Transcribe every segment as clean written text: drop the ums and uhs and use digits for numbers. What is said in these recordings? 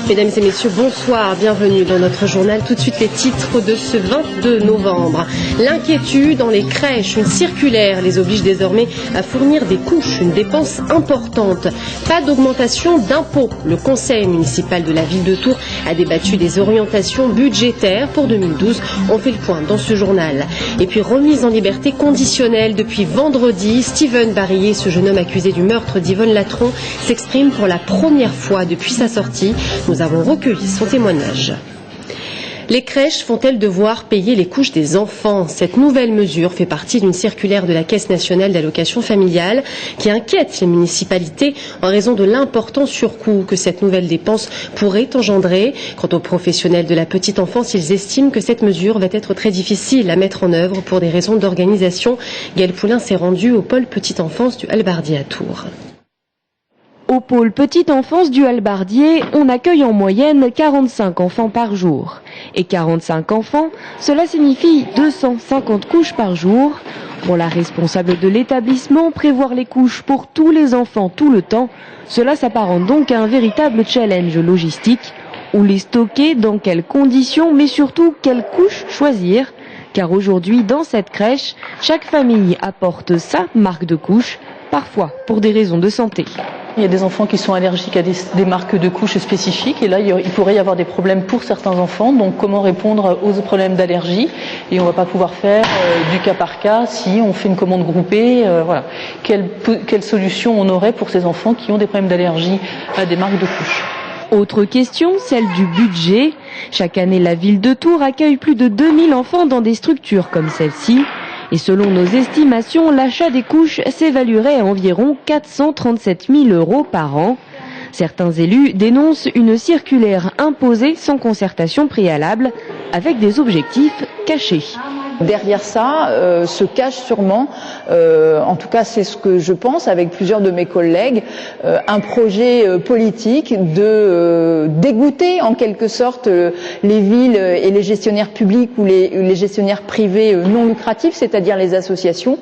Mesdames et messieurs, bonsoir, bienvenue dans notre journal. Tout de suite les titres de ce 22 novembre. L'inquiétude dans les crèches, une circulaire les oblige désormais à fournir des couches, une dépense importante. Pas d'augmentation d'impôts. Le conseil municipal de la ville de Tours a débattu des orientations budgétaires pour 2012. On fait le point dans ce journal. Et puis remise en liberté conditionnelle depuis vendredi. Steven Barillet, ce jeune homme accusé du meurtre d'Yvonne Latron, s'exprime pour la première fois depuis sa sortie. Nous avons recueilli son témoignage. Les crèches vont-elles devoir payer les couches des enfants? Cette nouvelle mesure fait partie d'une circulaire de la Caisse nationale d'allocation familiale qui inquiète les municipalités en raison de l'important surcoût que cette nouvelle dépense pourrait engendrer. Quant aux professionnels de la petite enfance, ils estiment que cette mesure va être très difficile à mettre en œuvre pour des raisons d'organisation. Gaël Poulain s'est rendu au pôle petite enfance du Halbardier à Tours. Au pôle petite enfance du Halbardier, on accueille en moyenne 45 enfants par jour. Et 45 enfants, cela signifie 250 couches par jour. Pour la responsable de l'établissement, prévoir les couches pour tous les enfants tout le temps, cela s'apparente donc à un véritable challenge logistique. Où les stocker, dans quelles conditions, mais surtout quelles couches choisir. Car aujourd'hui, dans cette crèche, chaque famille apporte sa marque de couche, parfois pour des raisons de santé. Il y a des enfants qui sont allergiques à des marques de couches spécifiques et là il pourrait y avoir des problèmes pour certains enfants. Donc comment répondre aux problèmes d'allergie? Et on ne va pas pouvoir faire du cas par cas si on fait une commande groupée. Voilà. Quelle solution on aurait pour ces enfants qui ont des problèmes d'allergie à des marques de couches? Autre question, celle du budget. Chaque année, la ville de Tours accueille plus de 2000 enfants dans des structures comme celle-ci. Et selon nos estimations, l'achat des couches s'évaluerait à environ 437 000 € par an. Certains élus dénoncent une circulaire imposée sans concertation préalable, avec des objectifs cachés. Derrière ça se cache sûrement, en tout cas c'est ce que je pense avec plusieurs de mes collègues, un projet politique de dégoûter en quelque sorte les villes et les gestionnaires publics ou les gestionnaires privés non lucratifs, c'est-à-dire les associations,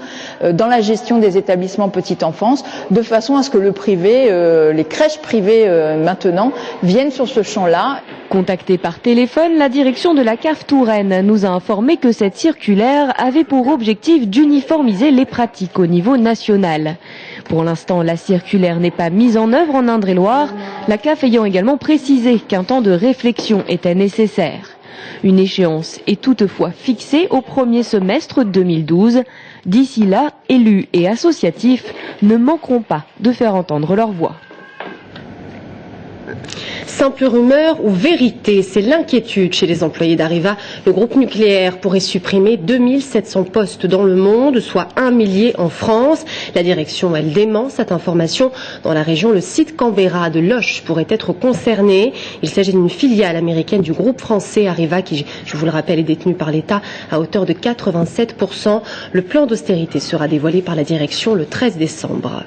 dans la gestion des établissements petite enfance, de façon à ce que le privé, les crèches privées maintenant, viennent sur ce champ-là. Contactée par téléphone, la direction de la CAF Touraine nous a informé que cette circulaire avait pour objectif d'uniformiser les pratiques au niveau national. Pour l'instant, la circulaire n'est pas mise en œuvre en Indre-et-Loire, la CAF ayant également précisé qu'un temps de réflexion était nécessaire. Une échéance est toutefois fixée au premier semestre 2012. D'ici là, élus et associatifs ne manqueront pas de faire entendre leur voix. Simple rumeur ou vérité, c'est l'inquiétude chez les employés d'Areva. Le groupe nucléaire pourrait supprimer 2700 postes dans le monde, soit 1 millier en France. La direction, elle dément cette information. Dans la région, le site Canberra de Loches pourrait être concerné. Il s'agit d'une filiale américaine du groupe français Areva qui, je vous le rappelle, est détenue par l'État à hauteur de 87%. Le plan d'austérité sera dévoilé par la direction le 13 décembre.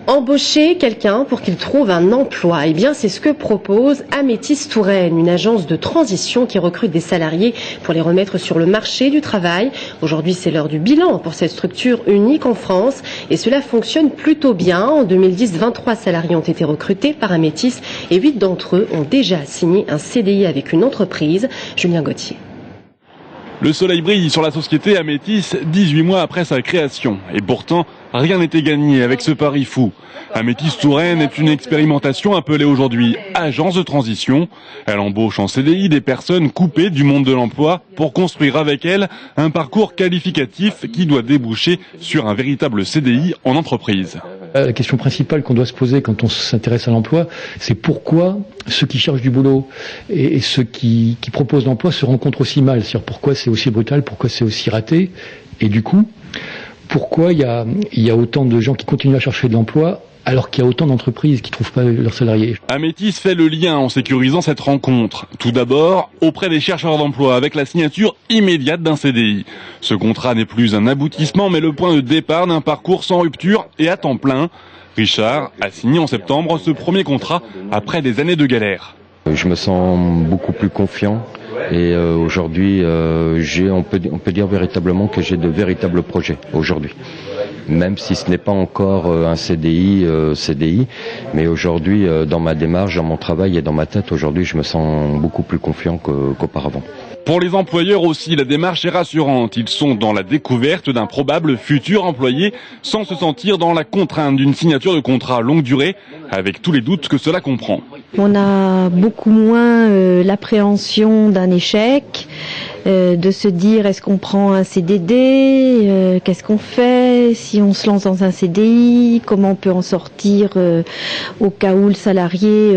Embaucher quelqu'un pour qu'il trouve un emploi, eh bien c'est ce que propose Amétis Touraine, une agence de transition qui recrute des salariés pour les remettre sur le marché du travail. Aujourd'hui c'est l'heure du bilan pour cette structure unique en France et cela fonctionne plutôt bien. En 2010, 23 salariés ont été recrutés par Amétis et 8 d'entre eux ont déjà signé un CDI avec une entreprise. Julien Gauthier. Le soleil brille sur la société Amétis 18 mois après sa création. Et pourtant, rien n'était gagné avec ce pari fou. Amétis Touraine est une expérimentation appelée aujourd'hui agence de transition. Elle embauche en CDI des personnes coupées du monde de l'emploi pour construire avec elles un parcours qualificatif qui doit déboucher sur un véritable CDI en entreprise. La question principale qu'on doit se poser quand on s'intéresse à l'emploi, c'est pourquoi ceux qui cherchent du boulot et ceux qui proposent l'emploi se rencontrent aussi mal. C'est-à-dire pourquoi c'est aussi brutal, pourquoi c'est aussi raté. Et du coup, pourquoi il y a autant de gens qui continuent à chercher de l'emploi alors qu'il y a autant d'entreprises qui ne trouvent pas leurs salariés. Amétis fait le lien en sécurisant cette rencontre. Tout d'abord, auprès des chercheurs d'emploi, avec la signature immédiate d'un CDI. Ce contrat n'est plus un aboutissement, mais le point de départ d'un parcours sans rupture et à temps plein. Richard a signé en septembre ce premier contrat après des années de galère. Je me sens beaucoup plus confiant Et aujourd'hui, on peut dire véritablement que j'ai de véritables projets aujourd'hui. Même si ce n'est pas encore un CDI, mais aujourd'hui, dans ma démarche, dans mon travail et dans ma tête, aujourd'hui, je me sens beaucoup plus confiant qu'auparavant. Pour les employeurs aussi, la démarche est rassurante. Ils sont dans la découverte d'un probable futur employé sans se sentir dans la contrainte d'une signature de contrat longue durée, avec tous les doutes que cela comprend. On a beaucoup moins l'appréhension d'un échec, de se dire est-ce qu'on prend un CDD, qu'est-ce qu'on fait si on se lance dans un CDI, comment on peut en sortir au cas où le salarié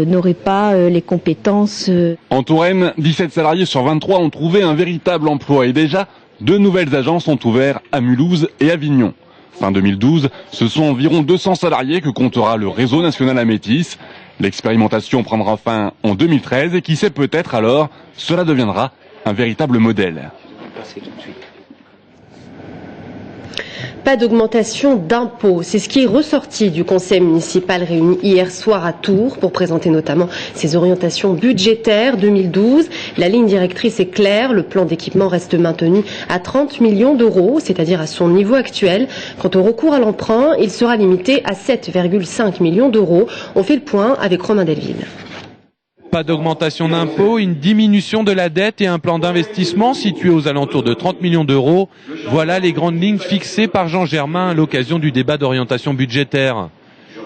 n'aurait pas les compétences. En Touraine, 17 salariés sur 23 ont trouvé un véritable emploi et déjà 2 nouvelles agences sont ouvertes à Mulhouse et Avignon. Fin 2012, ce sont environ 200 salariés que comptera le réseau national Amétis. L'expérimentation prendra fin en 2013 et qui sait, peut-être alors, cela deviendra un véritable modèle. Pas d'augmentation d'impôts. C'est ce qui est ressorti du conseil municipal réuni hier soir à Tours pour présenter notamment ses orientations budgétaires 2012. La ligne directrice est claire. Le plan d'équipement reste maintenu à 30 millions d'euros, c'est-à-dire à son niveau actuel. Quant au recours à l'emprunt, il sera limité à 7,5 millions d'euros. On fait le point avec Romain Delville. Pas d'augmentation d'impôts, une diminution de la dette et un plan d'investissement situé aux alentours de 30 millions d'euros. Voilà les grandes lignes fixées par Jean Germain à l'occasion du débat d'orientation budgétaire.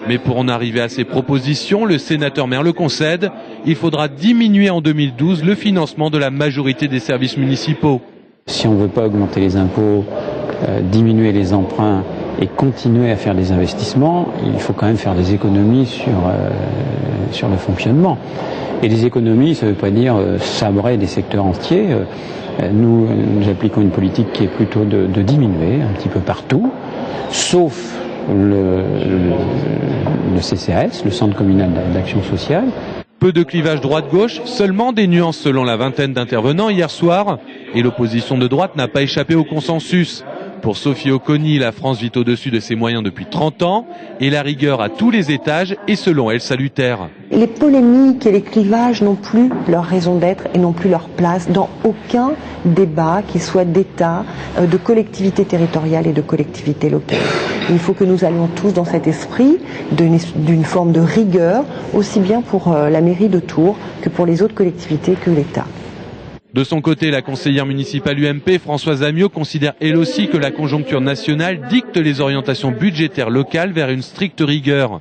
Mais pour en arriver à ces propositions, le sénateur maire le concède, il faudra diminuer en 2012 le financement de la majorité des services municipaux. Si on ne veut pas augmenter les impôts, diminuer les emprunts et continuer à faire des investissements, il faut quand même faire des économies sur le fonctionnement. Et les économies, ça ne veut pas dire sabrer des secteurs entiers. Nous appliquons une politique qui est plutôt de diminuer un petit peu partout, sauf le CCAS, le Centre communal d'action sociale. Peu de clivage droite-gauche, seulement des nuances selon la vingtaine d'intervenants hier soir. Et l'opposition de droite n'a pas échappé au consensus. Pour Sophie Oconi, la France vit au-dessus de ses moyens depuis 30 ans et la rigueur à tous les étages est selon elle salutaire. Les polémiques et les clivages n'ont plus leur raison d'être et n'ont plus leur place dans aucun débat, qu'il soit d'État, de collectivités territoriales et de collectivités locales. Il faut que nous allions tous dans cet esprit d'une forme de rigueur, aussi bien pour la mairie de Tours que pour les autres collectivités que l'État. De son côté, la conseillère municipale UMP, Françoise Amiot, considère elle aussi que la conjoncture nationale dicte les orientations budgétaires locales vers une stricte rigueur.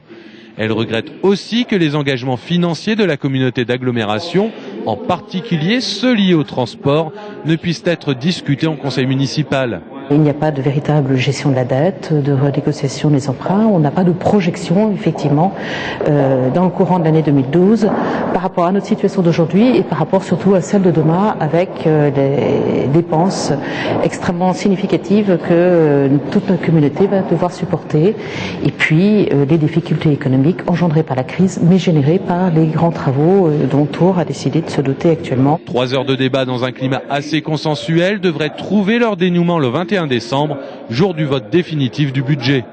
Elle regrette aussi que les engagements financiers de la communauté d'agglomération, en particulier ceux liés au transport, ne puissent être discutés en conseil municipal. Il n'y a pas de véritable gestion de la dette, de renégociation des emprunts. On n'a pas de projection, effectivement, dans le courant de l'année 2012 par rapport à notre situation d'aujourd'hui et par rapport surtout à celle de demain avec des dépenses extrêmement significatives que toute notre communauté va devoir supporter. Et puis les difficultés économiques engendrées par la crise, mais générées par les grands travaux dont Tours a décidé de se doter actuellement. 3 heures de débat dans un climat assez consensuel devraient trouver leur dénouement le 21 décembre, jour du vote définitif du budget.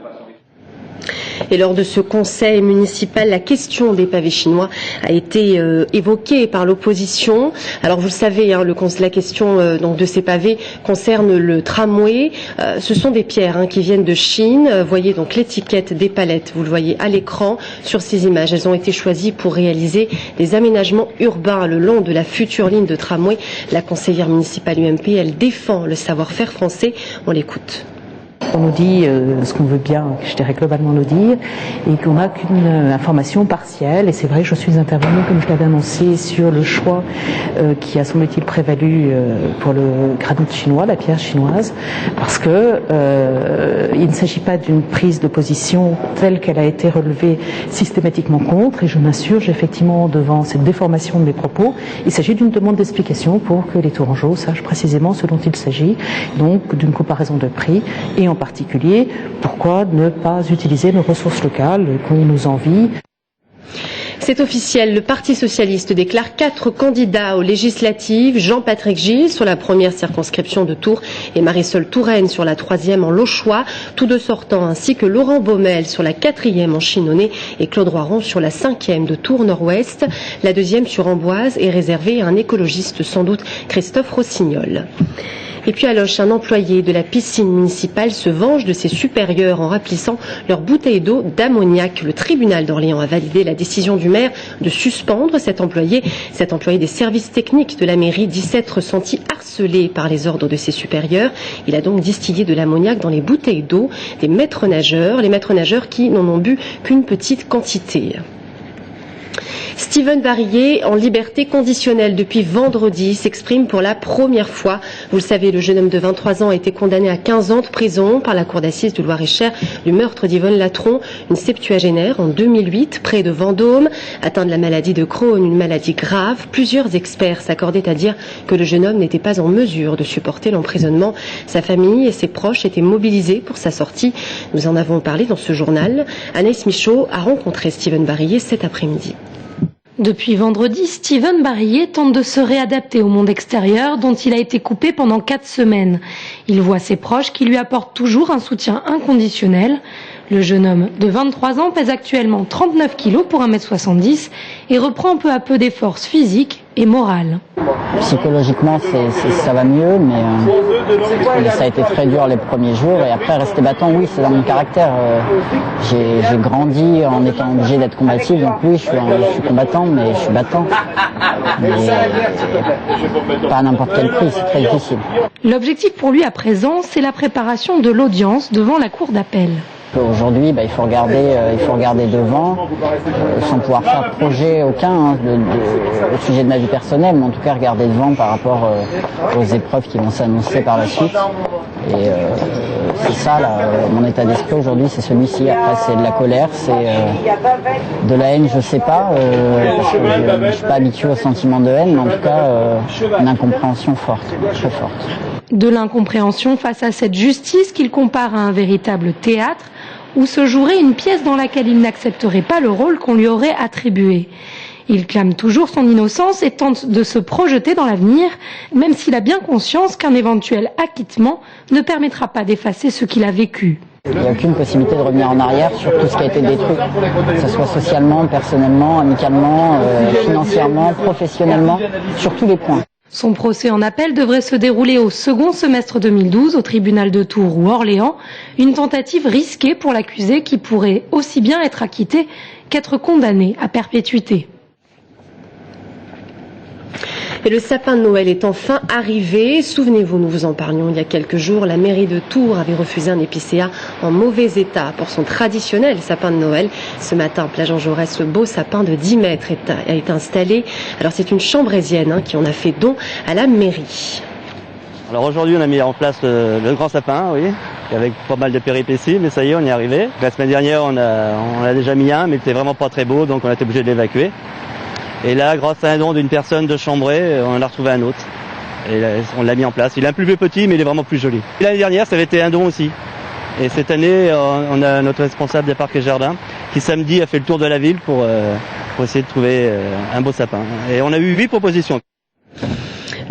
Et lors de ce conseil municipal, la question des pavés chinois a été évoquée par l'opposition. Alors vous le savez, hein, la question donc de ces pavés concerne le tramway. Ce sont des pierres qui viennent de Chine. Voyez donc l'étiquette des palettes, vous le voyez à l'écran sur ces images. Elles ont été choisies pour réaliser des aménagements urbains le long de la future ligne de tramway. La conseillère municipale UMP, elle défend le savoir-faire français. On l'écoute. On nous dit ce qu'on veut bien, je dirais globalement nous dire, et qu'on n'a qu'une information partielle. Et c'est vrai, je suis intervenue, comme je l'avais annoncé, sur le choix qui a semble-t-il prévalu pour le granit chinois, la pierre chinoise, parce que il ne s'agit pas d'une prise de position telle qu'elle a été relevée systématiquement contre, et je m'insurge effectivement devant cette déformation de mes propos. Il s'agit d'une demande d'explication pour que les Tourangeaux sachent précisément ce dont il s'agit, donc d'une comparaison de prix, et en particulier, pourquoi ne pas utiliser nos ressources locales qu'on nous envie. C'est officiel, le Parti socialiste déclare 4 candidats aux législatives. Jean-Patrick Gilles sur la première circonscription de Tours et Marisol Touraine sur la 3e en Lochois, tous deux sortants, ainsi que Laurent Baumel sur la 4e en Chinonais et Claude Roiron sur la 5e de Tours Nord-Ouest. La 2e sur Amboise est réservée à un écologiste, sans doute Christophe Rossignol. Et puis à Loches, un employé de la piscine municipale se venge de ses supérieurs en remplissant leurs bouteilles d'eau d'ammoniac. Le tribunal d'Orléans a validé la décision du maire de suspendre cet employé des services techniques de la mairie, dit s'être senti harcelé par les ordres de ses supérieurs. Il a donc distillé de l'ammoniac dans les bouteilles d'eau des maîtres nageurs, les maîtres nageurs qui n'en ont bu qu'une petite quantité. Steven Barillet, en liberté conditionnelle depuis vendredi, s'exprime pour la première fois. Vous le savez, le jeune homme de 23 ans a été condamné à 15 ans de prison par la cour d'assises du Loir-et-Cher du meurtre d'Yvonne Latron, une septuagénaire en 2008, près de Vendôme. Atteint de la maladie de Crohn, une maladie grave, plusieurs experts s'accordaient à dire que le jeune homme n'était pas en mesure de supporter l'emprisonnement. Sa famille et ses proches étaient mobilisés pour sa sortie. Nous en avons parlé dans ce journal. Anaïs Michaud a rencontré Steven Barillet cet après-midi. Depuis vendredi, Steven Barillet tente de se réadapter au monde extérieur dont il a été coupé pendant 4 semaines. Il voit ses proches qui lui apportent toujours un soutien inconditionnel. Le jeune homme de 23 ans pèse actuellement 39 kilos pour 1m70 et reprend peu à peu des forces physiques et morales. Psychologiquement, ça va mieux, mais ça a été très dur les premiers jours. Et après, rester battant, oui, c'est dans mon caractère. J'ai grandi en étant obligé d'être combatif, donc oui, je suis combattant, mais je suis battant. Mais pas à n'importe quel prix, c'est très difficile. L'objectif pour lui à présent, c'est la préparation de l'audience devant la cour d'appel. Aujourd'hui, il faut regarder devant, sans pouvoir faire projet aucun au sujet de ma vie personnelle, mais en tout cas regarder devant par rapport aux épreuves qui vont s'annoncer par la suite. Et c'est ça, là, mon état d'esprit aujourd'hui, c'est celui-ci. Après, c'est de la colère, c'est de la haine, je sais pas, parce que je ne suis pas habitué au sentiment de haine, mais en tout cas, une incompréhension forte, très forte. De l'incompréhension face à cette justice qu'il compare à un véritable théâtre où se jouerait une pièce dans laquelle il n'accepterait pas le rôle qu'on lui aurait attribué. Il clame toujours son innocence et tente de se projeter dans l'avenir, même s'il a bien conscience qu'un éventuel acquittement ne permettra pas d'effacer ce qu'il a vécu. Il n'y a aucune possibilité de revenir en arrière sur tout ce qui a été détruit, que ce soit socialement, personnellement, amicalement, financièrement, professionnellement, sur tous les points. Son procès en appel devrait se dérouler au second semestre 2012 au tribunal de Tours ou Orléans, une tentative risquée pour l'accusé qui pourrait aussi bien être acquitté qu'être condamné à perpétuité. Et le sapin de Noël est enfin arrivé. Souvenez-vous, nous vous en parlions il y a quelques jours. La mairie de Tours avait refusé un épicéa en mauvais état pour son traditionnel sapin de Noël. Ce matin, place Jean Jaurès, le beau sapin de 10 mètres a été installé. Alors c'est une chambrésienne qui en a fait don à la mairie. Alors aujourd'hui, on a mis en place le grand sapin, oui, avec pas mal de péripéties, mais ça y est, on y est arrivé. La semaine dernière, on a déjà mis un, mais il était vraiment pas très beau, donc on a été obligé de l'évacuer. Et là, grâce à un don d'une personne de Chambray, on a retrouvé un autre. Et là, on l'a mis en place. Il est un peu plus petit, mais il est vraiment plus joli. L'année dernière, ça avait été un don aussi. Et cette année, on a notre responsable des parcs et jardins qui samedi a fait le tour de la ville pour essayer de trouver un beau sapin. Et on a eu 8 propositions.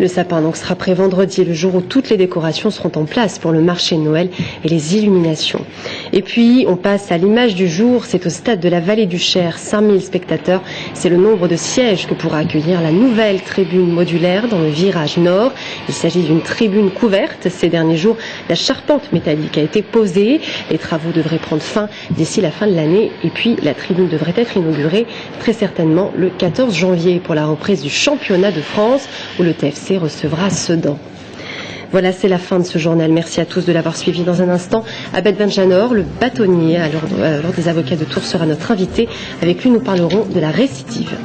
Le sapin donc sera prêt vendredi, le jour où toutes les décorations seront en place pour le marché de Noël et les illuminations. Et puis, on passe à l'image du jour. C'est au stade de la Vallée du Cher, 5000 spectateurs. C'est le nombre de sièges que pourra accueillir la nouvelle tribune modulaire dans le virage nord. Il s'agit d'une tribune couverte. Ces derniers jours, la charpente métallique a été posée. Les travaux devraient prendre fin d'ici la fin de l'année. Et puis, la tribune devrait être inaugurée très certainement le 14 janvier pour la reprise du championnat de France où le TFC recevra Sedan. Voilà, c'est la fin de ce journal. Merci à tous de l'avoir suivi. Dans un instant, Abed Benjanor, le bâtonnier à l'ordre des avocats de Tours, sera notre invité. Avec lui, nous parlerons de la récidive.